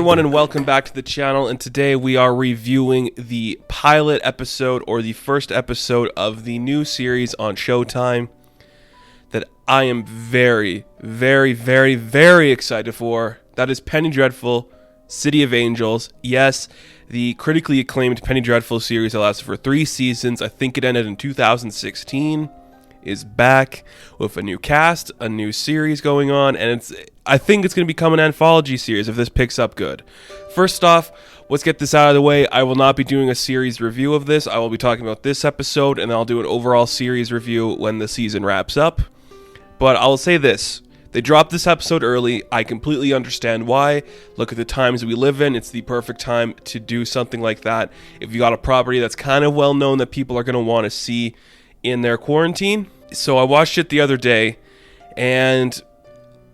everyone, and welcome back to the channel. And today we are reviewing the pilot episode, or the first episode of the new series on Showtime that I am very, very, very, very excited for. That is Penny Dreadful, City of Angels. Yes, the critically acclaimed Penny Dreadful series that lasted for 3 seasons. I think it ended in 2016. Is back with a new cast, a new series going on, and I think it's going to become an anthology series if this picks up good. First off, let's get this out of the way. I will not be doing a series review of this. I will be talking about this episode, and I'll do an overall series review when the season wraps up. But I will say this. They dropped this episode early. I completely understand why. Look at the times we live in. It's the perfect time to do something like that. If you got a property that's kind of well known that people are going to want to see in their quarantine. So I watched it the other day, and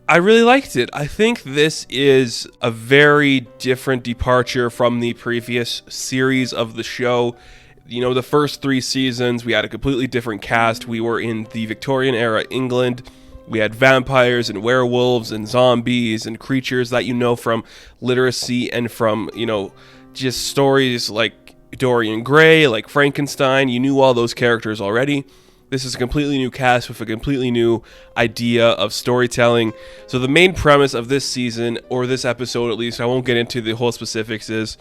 I really liked it. I think this is a very different departure from the previous series of the show. You know, the first 3 seasons, we had a completely different cast. We were in the Victorian era England. We had vampires and werewolves and zombies and creatures that you know from literacy and from, you know, just stories like Dorian Gray, like Frankenstein. You knew all those characters already. This is a completely new cast with a completely new idea of storytelling. So the main premise of this season, or this episode at least, I won't get into the whole specifics, is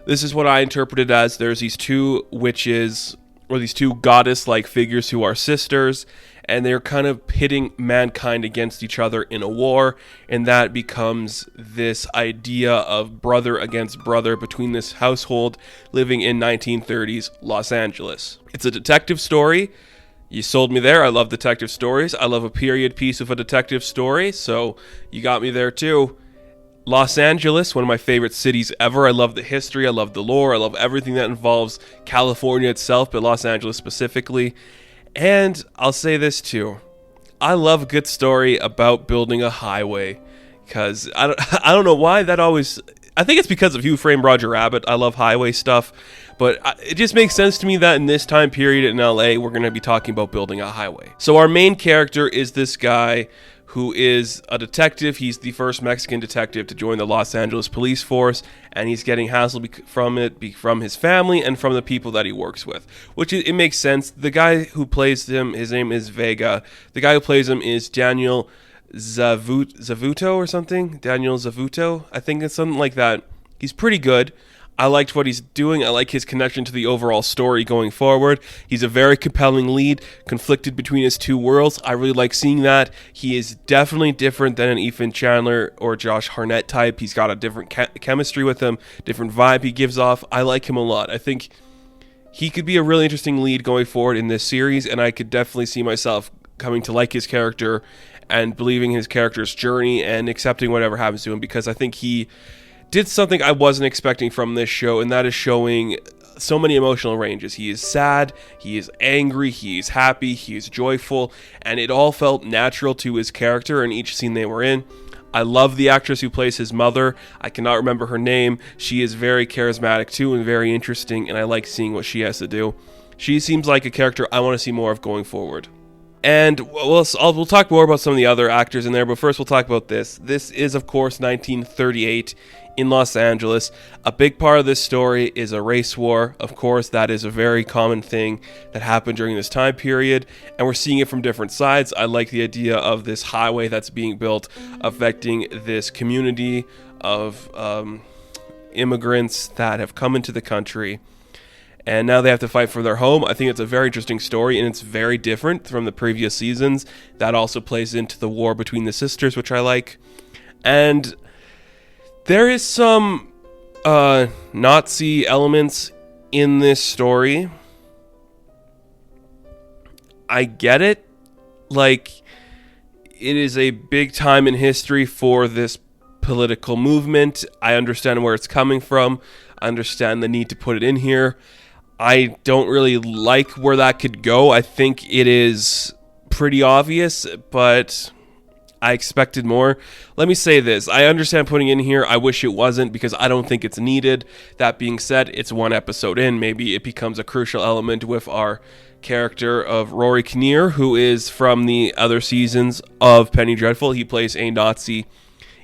this is what I interpreted as there's these 2 witches, or these 2 goddess-like figures who are sisters, and they're kind of pitting mankind against each other in a war, and that becomes this idea of brother against brother between this household living in 1930s Los Angeles. It's a detective story. You sold me there. I love detective stories. I love a period piece of a detective story, so you got me there too. Los Angeles, one of my favorite cities ever. I love the history. I love the lore. I love everything that involves California itself, but Los Angeles specifically. And I'll say this too. I love a good story about building a highway, because I don't know why that always... I think it's because of Who Framed Roger Rabbit. I love highway stuff, but it just makes sense to me that in this time period in LA, we're going to be talking about building a highway. So our main character is this guy who is a detective. He's the first Mexican detective to join the Los Angeles police force, and he's getting hassled from his family and from the people that he works with, which it makes sense. The guy who plays him, his name is Vega. The guy who plays him is Daniel Zavuto or something. Daniel Zavuto, I think it's something like that. He's pretty good. I liked what he's doing. I like his connection to the overall story going forward. He's a very compelling lead, conflicted between his 2 worlds. I really like seeing that. He is definitely different than an Ethan Chandler or Josh Hartnett type. He's got a different chemistry with him, different vibe he gives off. I like him a lot. I think he could be a really interesting lead going forward in this series, and I could definitely see myself coming to like his character and believing his character's journey and accepting whatever happens to him, because I think he did something I wasn't expecting from this show, and that is showing so many emotional ranges. He is sad, he is angry, he is happy, he is joyful, and it all felt natural to his character in each scene they were in. I love the actress who plays his mother. I cannot remember her name. She is very charismatic too and very interesting, and I like seeing what she has to do. She seems like a character I want to see more of going forward. And we'll talk more about some of the other actors in there, but first we'll talk about this. This is, of course, 1938 in Los Angeles. A big part of this story is a race war. Of course, that is a very common thing that happened during this time period, and we're seeing it from different sides. I like the idea of this highway that's being built affecting this community of immigrants that have come into the country, and now they have to fight for their home. I think it's a very interesting story, and it's very different from the previous seasons. That also plays into the war between the sisters, which I like. And there is some Nazi elements in this story. I get it. Like, it is a big time in history for this political movement. I understand where it's coming from. I understand the need to put it in here. I don't really like where that could go. I think it is pretty obvious, but I expected more. Let me say this. I understand putting in here. I wish it wasn't, because I don't think it's needed. That being said, it's 1 episode in. Maybe it becomes a crucial element with our character of Rory Kinnear, who is from the other seasons of Penny Dreadful. He plays a Nazi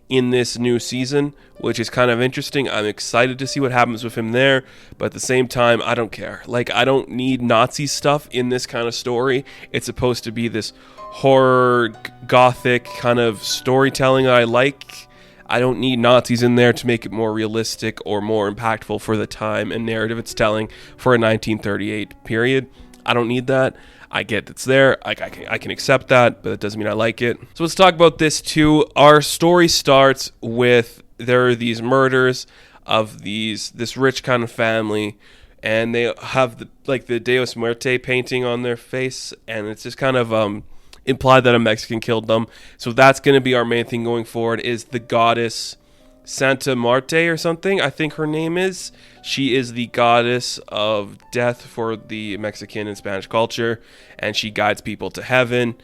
in this new season, which is kind of interesting. I'm excited to see what happens with him there, but at the same time, I don't care. Like, I don't need Nazi stuff in this kind of story. It's supposed to be this horror, gothic kind of storytelling that I like. I don't need Nazis in there to make it more realistic or more impactful for the time and narrative it's telling for a 1938 period. I don't need that. I get it's there. I can accept that, but it doesn't mean I like it. So let's talk about this too. Our story starts with there are these murders of this rich kind of family, and they have the Deus Muerte painting on their face, and it's just kind of implied that a Mexican killed them. So that's going to be our main thing going forward, is the goddess Santa Marte or something, I think her name is. She is the goddess of death for the Mexican and Spanish culture, and she guides people to heaven.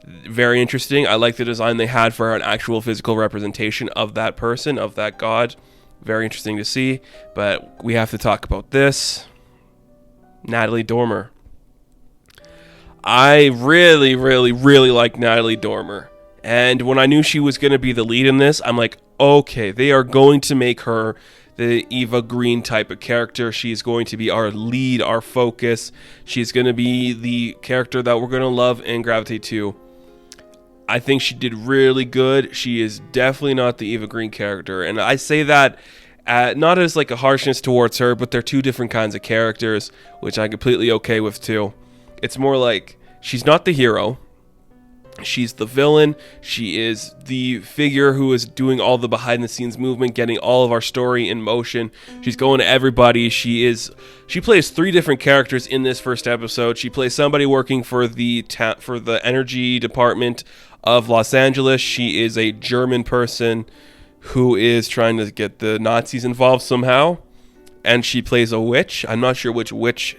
Very interesting. I like the design they had for an actual physical representation of that person, of that god. Very interesting to see, but we have to talk about this. Natalie Dormer. I really, really, really like Natalie Dormer. And when I knew she was going to be the lead in this, I'm like, okay, they are going to make her the Eva Green type of character. She's going to be our lead, our focus. She's going to be the character that we're going to love and gravitate to. I think she did really good. She is definitely not the Eva Green character. And I say that not as like a harshness towards her, but they're two different kinds of characters, which I'm completely okay with too. It's more like she's not the hero. She's the villain. She is the figure who is doing all the behind the scenes movement, getting all of our story in motion. She's going to everybody. She plays 3 different characters in this first episode. She plays somebody working for the energy department of Los Angeles. She is a German person who is trying to get the Nazis involved somehow. And she plays a witch. I'm not sure which witch.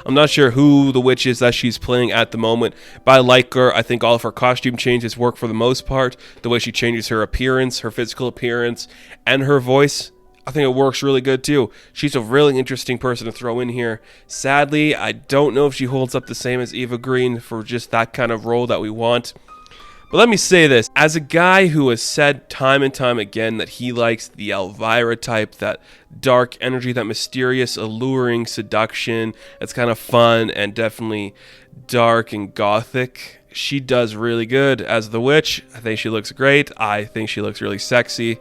I'm not sure who the witch is that she's playing at the moment, but I like her. I think all of her costume changes work for the most part. The way she changes her appearance, her physical appearance, and her voice, I think it works really good too. She's a really interesting person to throw in here. Sadly, I don't know if she holds up the same as Eva Green for just that kind of role that we want. But let me say this, as a guy who has said time and time again that he likes the Elvira type, that dark energy, that mysterious, alluring seduction, that's kind of fun and definitely dark and gothic, she does really good as the witch. I think she looks great. I think she looks really sexy,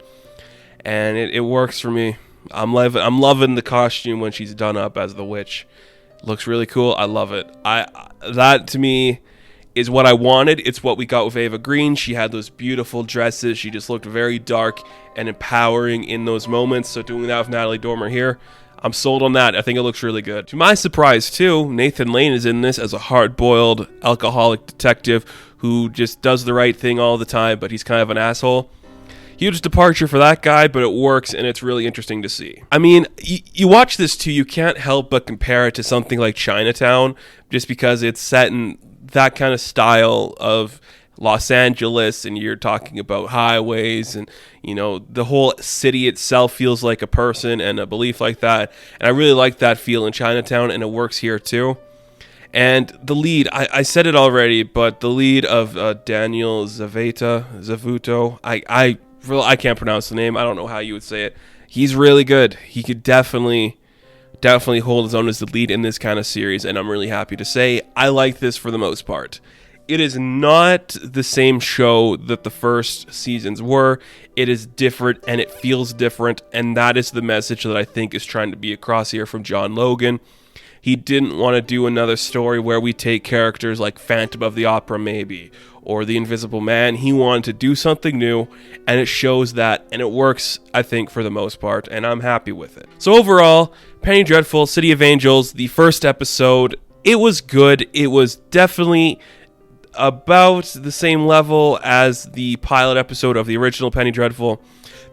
and it works for me. I'm loving the costume when she's done up as the witch. Looks really cool. I love it. That to me is what I wanted. It's what we got with Eva Green. She had those beautiful dresses. She just looked very dark and empowering in those moments. So doing that with Natalie Dormer here, I'm sold on that. I think it looks really good. To my surprise too, Nathan Lane is in this as a hard-boiled alcoholic detective who just does the right thing all the time, but he's kind of an asshole. Huge departure for that guy, but it works, and it's really interesting to see. I mean, you watch this too, you can't help but compare it to something like Chinatown, just because it's set in that kind of style of Los Angeles, and you're talking about highways, and the whole city itself feels like a person and a belief like that. And I really like that feel in Chinatown, and it works here too. And the lead, I said it already, but the lead of Daniel Zavuto, I can't pronounce the name. I don't know how you would say it. He's really good. He could definitely hold his own as the lead in this kind of series, and I'm really happy to say I like this for the most part. It is not the same show that the first seasons were. It is different, and it feels different, and that is the message that I think is trying to be across here from John Logan. He didn't want to do another story where we take characters like Phantom of the Opera maybe, or The Invisible Man. He wanted to do something new, and it shows that, and it works, I think, for the most part, and I'm happy with it. So overall, Penny Dreadful, City of Angels, the first episode, it was good. It was definitely about the same level as the pilot episode of the original Penny Dreadful.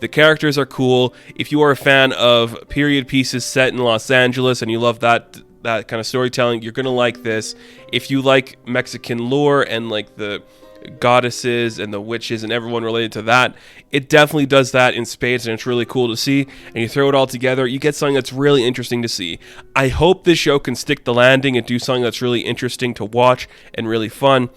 The characters are cool. If you are a fan of period pieces set in Los Angeles and you love that kind of storytelling, you're going to like this. If you like Mexican lore and like the goddesses and the witches and everyone related to that, it definitely does that in spades, and it's really cool to see. And you throw it all together, you get something that's really interesting to see. I hope this show can stick the landing and do something that's really interesting to watch and really fun.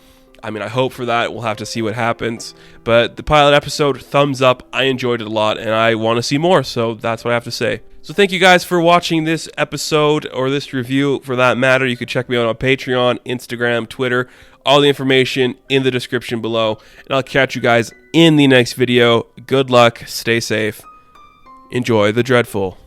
I mean, I hope for that. We'll have to see what happens. But the pilot episode, thumbs up. I enjoyed it a lot, and I want to see more, so that's what I have to say. So thank you guys for watching this episode, or this review for that matter. You can check me out on Patreon, Instagram, Twitter, all the information in the description below. And I'll catch you guys in the next video. Good luck, stay safe, enjoy the dreadful.